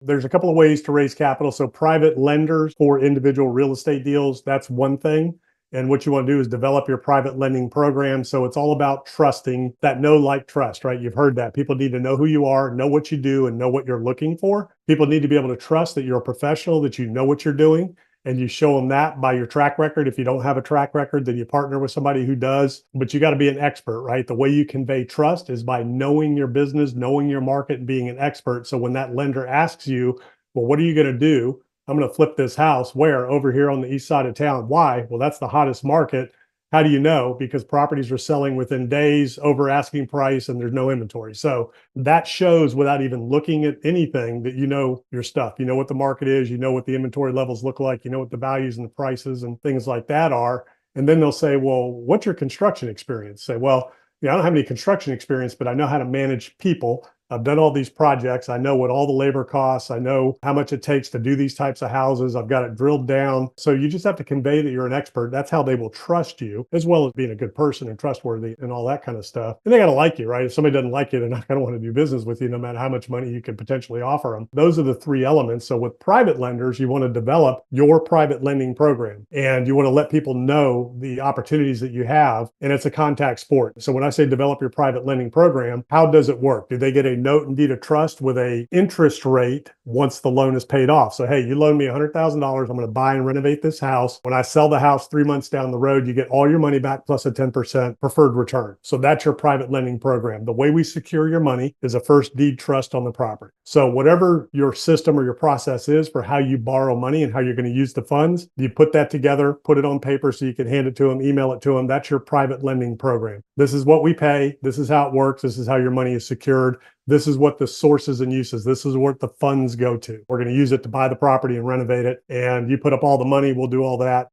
There's a couple of ways to raise capital. So private lenders for individual real estate deals, that's one thing. And what you want to do is develop your private lending program. So it's all about trusting that know, like, trust, right? You've heard that. People need to know who you are, know what you do, and know what you're looking for. People need to be able to trust that you're a professional, that you know what you're doing. And you show them that by your track record. If you don't have a track record, then you partner with somebody who does. But you got to be an expert, right? The way you convey trust is by knowing your business, knowing your market, and being an expert. So when that lender asks you, well, what are you going to do? I'm going to flip this house where? Over here on the east side of town. Why? Well, that's the hottest market. How do you know? Because properties are selling within days, over asking price, and there's no inventory. So that shows without even looking at anything that you know your stuff. You know what the market is, you know what the inventory levels look like, you know what the values and the prices and things like that are. And then they'll say, well, what's your construction experience? Say, well, I don't have any construction experience, but I know how to manage people. I've done all these projects. I know what all the labor costs. I know how much it takes to do these types of houses. I've got it drilled down. So you just have to convey that you're an expert. That's how they will trust you, as well as being a good person and trustworthy and all that kind of stuff. And they got to like you, right? If somebody doesn't like you, they're not going to want to do business with you, no matter how much money you could potentially offer them. Those are the three elements. So with private lenders, you want to develop your private lending program, and you want to let people know the opportunities that you have. And it's a contact sport. So when I say develop your private lending program, how does it work? Do they get a note and deed of trust with a interest rate once the loan is paid off? So, hey, you loan me $100,000. I'm going to buy and renovate this house. When I sell the house 3 months down the road, you get all your money back plus a 10% preferred return. So that's your private lending program. The way we secure your money is a first deed trust on the property. So whatever your system or your process is for how you borrow money and how you're going to use the funds, you put that together, put it on paper so you can hand it to them, email it to them. That's your private lending program. This is what we pay. This is how it works. This is how your money is secured. This is what the sources and uses, this is what the funds go to. We're going to use it to buy the property and renovate it. And you put up all the money, we'll do all that.